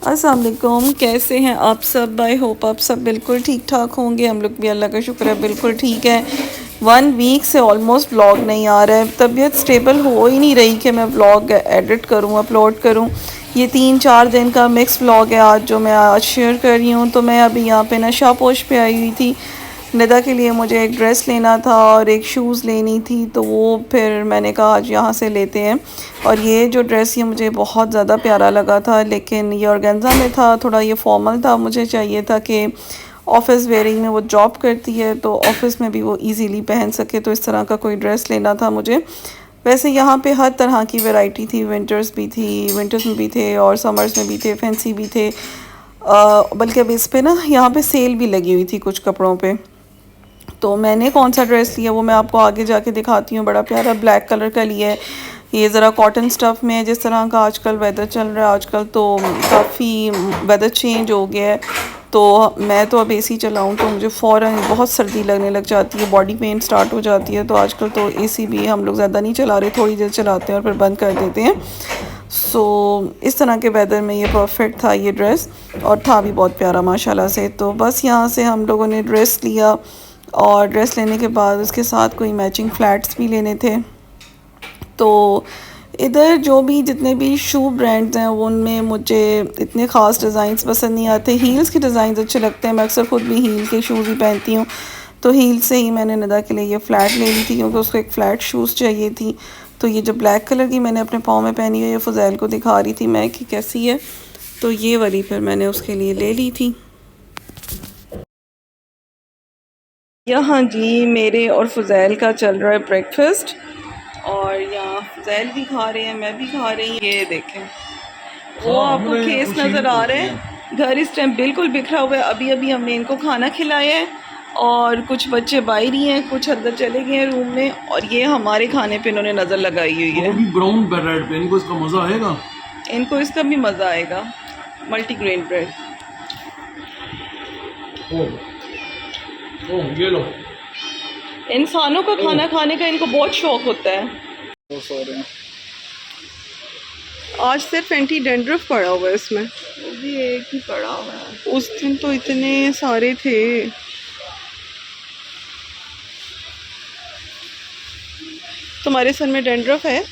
अस्सलाम वालेकुम, कैसे हैं आप सब। आई होप आप सब बिल्कुल ठीक ठाक होंगे। हम लोग भी अल्लाह का शुक्र है बिल्कुल ठीक है। 1 वीक से ऑलमोस्ट व्लॉग नहीं आ रहा है। तबीयत स्टेबल हो ही नहीं रही कि मैं व्लॉग एडिट करूं, अपलोड करूं। ये 3-4 दिन का मिक्स व्लॉग है आज जो मैं आज शेयर कर रही हूँ। तो मैं अभी यहाँ पे ना शाहपोश पे आई हुई थी। निदा के लिए मुझे एक ड्रेस लेना था और एक शूज़ लेनी थी, तो वो फिर मैंने कहा आज यहाँ से लेते हैं। और ये जो ड्रेस ये मुझे बहुत ज़्यादा प्यारा लगा था, लेकिन ये ऑर्गेन्जा में था, थोड़ा ये फॉर्मल था। मुझे चाहिए था कि ऑफ़िस वेयरिंग में वो जॉब करती है तो ऑफ़िस में भी वो इजीली पहन सके, तो इस तरह का कोई ड्रेस लेना था मुझे। वैसे यहाँ पे हर तरह की वैरायटी थी, विंटर्स भी थी, विंटर्स में भी थे और समर्स में भी थे, फैंसी भी थे। बल्कि अब इस पे ना यहाँ पे सेल भी लगी हुई थी कुछ कपड़ों पे। तो मैंने कौन सा ड्रेस लिया वो मैं आपको आगे जाके दिखाती हूँ। बड़ा प्यारा ब्लैक कलर का लिया है। ये ज़रा कॉटन स्टफ़ में है, जिस तरह का आजकल वेदर चल रहा है। आजकल तो काफ़ी वेदर चेंज हो गया है, तो मैं तो अब एसी चलाऊँ तो मुझे फ़ौरन बहुत सर्दी लगने लग जाती है, बॉडी पेन स्टार्ट हो जाती है। तो आजकल तो एसी भी हम लोग ज़्यादा नहीं चला रहे, थोड़ी देर चलाते हैं और फिर बंद कर देते हैं। इस तरह के वेदर में ये परफेक्ट था ये ड्रेस, और था भी बहुत प्यारा माशाल्लाह से। तो बस यहाँ से हम लोगों ने ड्रेस लिया, और ड्रेस लेने के बाद उसके साथ कोई मैचिंग फ्लैट्स भी लेने थे। तो इधर जो भी जितने भी शू ब्रांड्स हैं उनमें मुझे इतने ख़ास डिज़ाइंस पसंद नहीं आते। हील्स के डिज़ाइन अच्छे लगते हैं, मैं अक्सर ख़ुद भी हील के शूज़ ही पहनती हूँ। तो हील से ही मैंने निदा के लिए ये फ़्लैट ले ली थी, क्योंकि उसको एक फ़्लैट शूज़ चाहिए थी। तो ये जो ब्लैक कलर की मैंने अपने पाँव में पहनी हुई है, फ़ुज़ैल को दिखा रही थी मैं कि कैसी है, तो ये वाली फिर मैंने उसके लिए ले ली थी। यहाँ जी मेरे और फ़ुज़ैल का चल रहा है ब्रेकफास्ट, और यहाँ फ़ुज़ैल भी खा रहे हैं, मैं भी खा रही हूँ। ये देखें, वो आपको केस नज़र आ रहे हैं। घर इस टाइम बिल्कुल बिखरा हुआ है। अभी अभी हमने इनको खाना खिलाया है, और कुछ बच्चे बाहर ही हैं, कुछ अंदर चले गए हैं रूम में, और ये हमारे खाने पे इन्होंने नज़र लगाई हुई है। ब्राउन ब्रेड पे इनको इसका मज़ा आएगा, इनको इसका भी मज़ा आएगा, मल्टीग्रेन ब्रेड। ये लो। इंसानों का खाना खाने का इनको बहुत शौक होता है। आज सिर्फ एंटी डेंड्रफ पड़ा हुआ है इसमें, वो भी एक ही पड़ा हुआ है। उस दिन तो इतने सारे थे। तुम्हारे सर में डेंड्रफ है?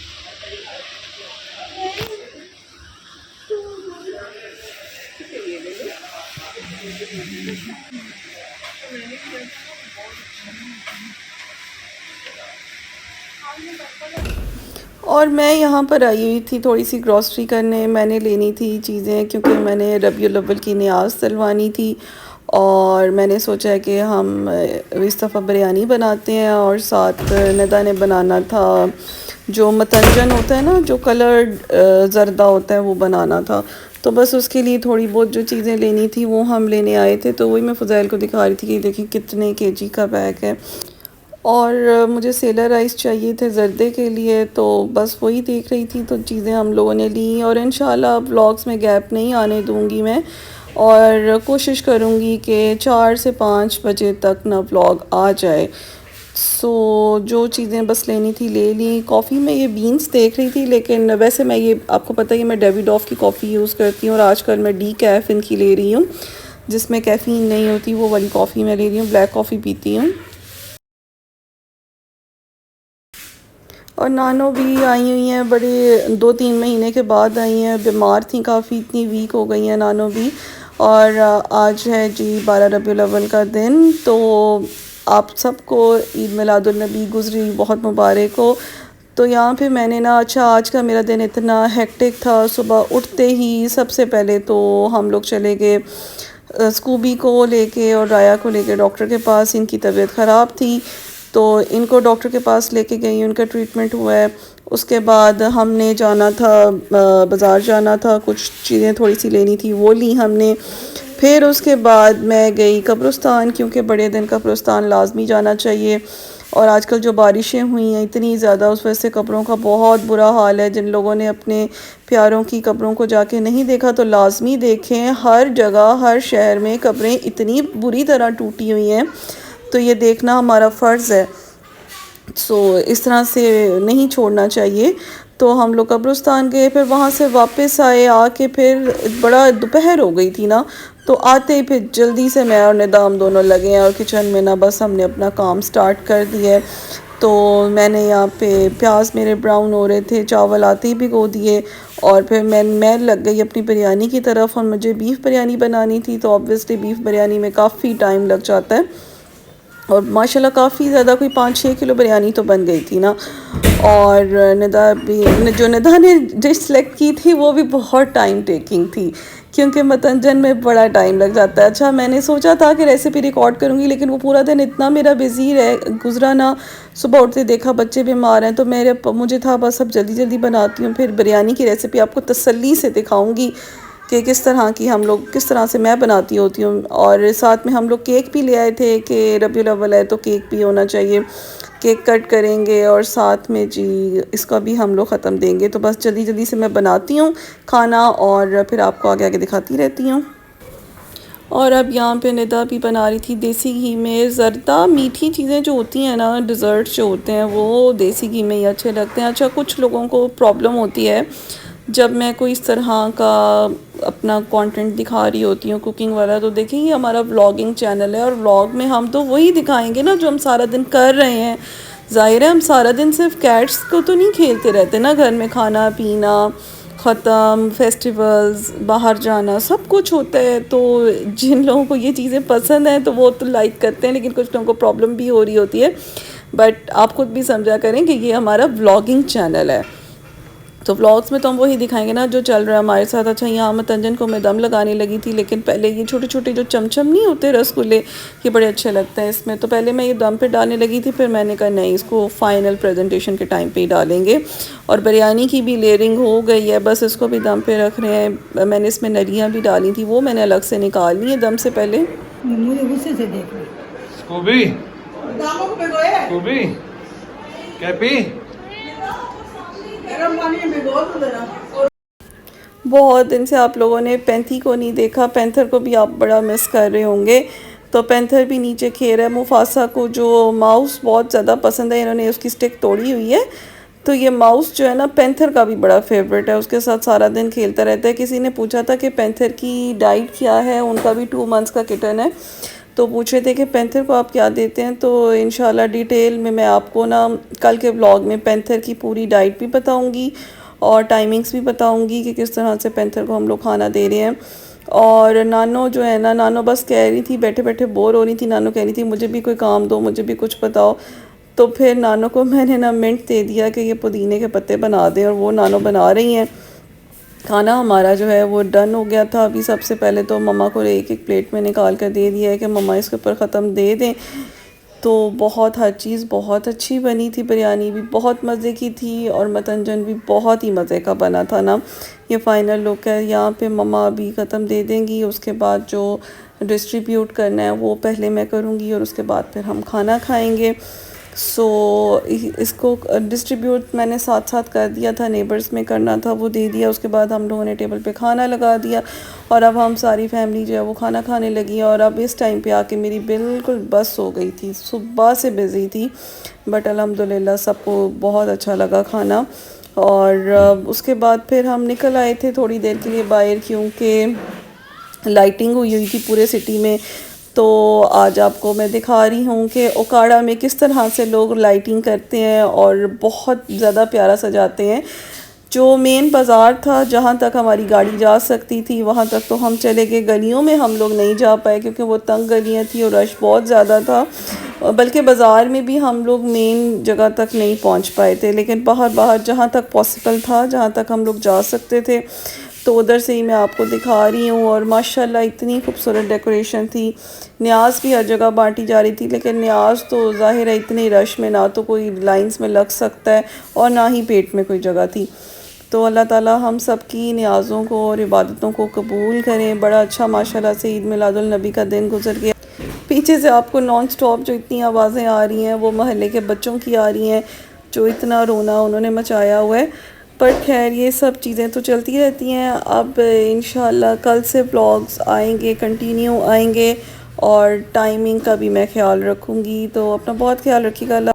और मैं यहाँ पर आई हुई थी थोड़ी सी ग्रॉसरी करने। मैंने लेनी थी चीज़ें, क्योंकि मैंने रबीउल अव्वल की नियाज़ सिलवानी थी, और मैंने सोचा है कि हम इस दफ़ा बिरयानी बनाते हैं, और साथ निदा ने बनाना था जो मतंजन होता है ना, जो कलर्ड ज़रदा होता है, वो बनाना था। तो बस उसके लिए थोड़ी बहुत जो चीज़ें लेनी थी वो हम लेने आए थे। तो वही मैं फ़ुज़ैल को दिखा रही थी कि देखिए कितने केजी का बैग है। और मुझे सेलर राइस चाहिए थे ज़र्दे के लिए, तो बस वही देख रही थी। तो चीज़ें हम लोगों ने ली, और इंशाल्लाह व्लॉग्स में गैप नहीं आने दूंगी मैं, और कोशिश करूंगी कि 4 से 5 बजे तक ना व्लॉग आ जाए। जो चीज़ें बस लेनी थी ले ली। कॉफ़ी में ये बीन्स देख रही थी, लेकिन वैसे मैं ये आपको पता है मैं डेविडॉफ की कॉफ़ी यूज़ करती हूँ, और आजकल मैं डीकैफ़ इनकी ले रही हूँ, जिसमें कैफ़ीन नहीं होती, वो वाली कॉफ़ी मैं ले रही हूँ। ब्लैक कॉफ़ी पीती हूँ। और नानो भी आई हुई हैं, बड़े 2-3 महीने के बाद आई हैं। बीमार थी काफ़ी, इतनी वीक हो गई हैं नानो भी। और आज है जी 12 रबीउल अव्वल का दिन, तो आप सबको ईद मिलादुल नबी गुज़री बहुत मुबारक हो। तो यहाँ पे मैंने ना, अच्छा आज का मेरा दिन इतना हेक्टिक था। सुबह उठते ही सबसे पहले तो हम लोग चले गए स्कूबी को लेके और राया को लेके डॉक्टर के पास। इनकी तबीयत ख़राब थी, तो इनको डॉक्टर के पास लेके गई, उनका ट्रीटमेंट हुआ है। उसके बाद हमने जाना था, बाज़ार जाना था, कुछ चीज़ें थोड़ी सी लेनी थी, वो ली हमने। फिर उसके बाद मैं गई कब्रिस्तान, क्योंकि बड़े दिन कब्रिस्तान लाजमी जाना चाहिए। और आजकल जो बारिशें हुई हैं इतनी ज़्यादा, उस वजह से कब्रों का बहुत बुरा हाल है। जिन लोगों ने अपने प्यारों की कब्रों को जाके नहीं देखा तो लाजमी देखें। हर जगह, हर शहर में कब्रें इतनी बुरी तरह टूटी हुई हैं, तो ये देखना हमारा फ़र्ज़ है। इस तरह से नहीं छोड़ना चाहिए। तो हम लोग कब्रिस्तान गए, फिर वहाँ से वापस आए, आके फिर बड़ा दोपहर हो गई थी ना, तो आते ही फिर जल्दी से मैं और निदा हम दोनों लगे हैं और किचन में ना बस हमने अपना काम स्टार्ट कर दिया है। तो मैंने यहाँ पे प्याज मेरे ब्राउन हो रहे थे, चावल आते ही भिगो दिए और फिर मैं लग गई अपनी बिरयानी की तरफ। और मुझे बीफ़ बिरयानी बनानी थी, तो ऑब्वियसली बीफ़ बिरयानी में काफ़ी टाइम लग जाता है और माशाल्लाह काफ़ी ज़्यादा, कोई 5-6 किलो बिरयानी तो बन गई थी ना। और निदा भी, जो निदा ने डिश सेलेक्ट की थी वो भी बहुत टाइम टेकिंग थी, क्योंकि मतंजन में बड़ा टाइम लग जाता है। अच्छा, मैंने सोचा था कि रेसिपी रिकॉर्ड करूँगी, लेकिन वो पूरा दिन इतना मेरा बिज़ी रह गुजरा ना, सुबह उठते देखा बच्चे बीमार हैं, तो मुझे था बस अब जल्दी जल्दी बनाती हूँ, फिर बिरयानी की रेसिपी आपको तसल्ली से दिखाऊँगी कि किस तरह की हम लोग, किस तरह से मैं बनाती होती हूँ। और साथ में हम लोग केक भी ले आए थे कि रबीउल अव्वल है तो केक भी होना चाहिए, केक कट करेंगे और साथ में जी इसका भी हम लोग ख़त्म देंगे। तो बस जल्दी जल्दी से मैं बनाती हूँ खाना और फिर आपको आगे आगे दिखाती रहती हूँ। और अब यहाँ पे निदा भी बना रही थी देसी घी में ज़रदा। मीठी चीज़ें जो होती हैं ना, डिज़र्ट जो होते हैं, वो देसी घी में ही अच्छे लगते हैं। अच्छा, कुछ लोगों को प्रॉब्लम होती है जब मैं कोई इस तरह का अपना कंटेंट दिखा रही होती हूँ कुकिंग वाला, तो देखिए ये हमारा व्लॉगिंग चैनल है और व्लॉग में हम तो वही दिखाएंगे ना जो हम सारा दिन कर रहे हैं। ज़ाहिर है हम सारा दिन सिर्फ कैट्स को तो नहीं खेलते रहते ना, घर में खाना पीना ख़त्म, फेस्टिवल्स, बाहर जाना, सब कुछ होता है। तो जिन लोगों को ये चीज़ें पसंद हैं तो वो तो लाइक करते हैं, लेकिन कुछ लोगों को प्रॉब्लम भी हो रही होती है। बट आप खुद भी समझा करें कि ये हमारा व्लॉगिंग चैनल है, तो व्लॉग्स में तो हम वही दिखाएंगे ना जो चल रहा है हमारे साथ। अच्छा, यहाँ मतंजन को मैं दम लगाने लगी थी, लेकिन पहले ये छोटे छोटे जो चमचम नहीं होते रसगुल्ले, ये बड़े अच्छे लगते हैं इसमें, तो पहले मैं ये दम पे डालने लगी थी, फिर मैंने कहा नहीं, इसको फाइनल प्रेजेंटेशन के टाइम पे ही डालेंगे। और बिरयानी की भी लेयरिंग हो गई है, बस इसको भी दम पे रख रहे हैं। मैंने इसमें नलियाँ भी डाली थी, वो मैंने अलग से निकाल ली है दम से पहले। मुझे गुस्से से देख रहे स्कूबी स्कूबी कैपी बहुत दिन से आप लोगों ने पैंथी को नहीं देखा, पैंथर को भी आप बड़ा मिस कर रहे होंगे। तो पैंथर भी नीचे खेल रहा है। मुफासा को जो माउस बहुत ज़्यादा पसंद है, इन्होंने उसकी स्टिक तोड़ी हुई है, तो ये माउस जो है ना पैंथर का भी बड़ा फेवरेट है, उसके साथ सारा दिन खेलता रहता है। किसी ने पूछा था कि पैंथर की डाइट क्या है, उनका भी 2 मंथ्स का किटन है, तो पूछ रहे थे कि पैंथर को आप क्या देते हैं। तो इंशाल्लाह डिटेल में मैं आपको ना कल के व्लॉग में पैंथर की पूरी डाइट भी बताऊंगी और टाइमिंग्स भी बताऊंगी कि किस तरह से पैंथर को हम लोग खाना दे रहे हैं। और नानो जो है ना, नानो बस कह रही थी, बैठे बैठे बोर हो रही थी, नानो कह रही थी मुझे भी कोई काम दो, मुझे भी कुछ बताओ। तो फिर नानो को मैंने ना मिंट दे दिया कि ये पुदीने के पत्ते बना दें, और वो नानो बना रही हैं। खाना हमारा जो है वो डन हो गया था। अभी सबसे पहले तो मम्मा को एक एक प्लेट में निकाल कर दे दिया है कि मम्मा इसके ऊपर ख़त्म दे दें। तो बहुत हर चीज़ बहुत अच्छी बनी थी, बिरयानी भी बहुत मज़े की थी और मतंजन भी बहुत ही मज़े का बना था ना। ये फ़ाइनल लुक है। यहाँ पे मम्मा अभी ख़त्म दे देंगी, उसके बाद जो डिस्ट्रीब्यूट करना है वो पहले मैं करूँगी और उसके बाद फिर हम खाना खाएँगे। सो इसको डिस्ट्रीब्यूट मैंने साथ साथ कर दिया था, नेबर्स में करना था वो दे दिया। उसके बाद हम लोगों ने टेबल पे खाना लगा दिया और अब हम सारी फैमिली जो है वो खाना खाने लगी। और अब इस टाइम पे आके मेरी बिल्कुल बस हो गई थी, सुबह से बिज़ी थी, बट अल्हम्दुलिल्लाह सबको बहुत अच्छा लगा खाना। और उसके बाद फिर हम निकल आए थे थोड़ी देर के लिए बाहर, क्योंकि लाइटिंग हुई थी पूरे सिटी में। तो आज आपको मैं दिखा रही हूँ कि ओकाड़ा में किस तरह से लोग लाइटिंग करते हैं और बहुत ज़्यादा प्यारा सजाते हैं। जो मेन बाज़ार था जहाँ तक हमारी गाड़ी जा सकती थी वहाँ तक तो हम चले गए, गलियों में हम लोग नहीं जा पाए क्योंकि वो तंग गलियाँ थी और रश बहुत ज़्यादा था। बल्कि बाज़ार में भी हम लोग मेन जगह तक नहीं पहुँच पाए थे, लेकिन बाहर जहाँ तक पॉसिबल था, जहाँ तक हम लोग जा सकते थे, तो उधर से ही मैं आपको दिखा रही हूँ। और माशाल्लाह इतनी खूबसूरत डेकोरेशन थी। न्याज़ भी हर जगह बांटी जा रही थी, लेकिन न्याज़ तो ज़ाहिर है इतनी रश में ना तो कोई लाइंस में लग सकता है और ना ही पेट में कोई जगह थी। तो अल्लाह ताला हम सब की न्याज़ों को और इबादतों को कबूल करें। बड़ा अच्छा माशाल्लाह से ईद मिलादुल नबी का दिन गुजर गया। पीछे से आपको नॉन स्टॉप जो इतनी आवाज़ें आ रही हैं वो महल्ले के बच्चों की आ रही हैं, जो इतना रोना उन्होंने मचाया हुआ है। पर खैर ये सब चीज़ें तो चलती रहती हैं। अब इंशाल्लाह कल से व्लॉग्स आएंगे, कंटिन्यू आएंगे और टाइमिंग का भी मैं ख्याल रखूँगी। तो अपना बहुत ख्याल रखिएगा।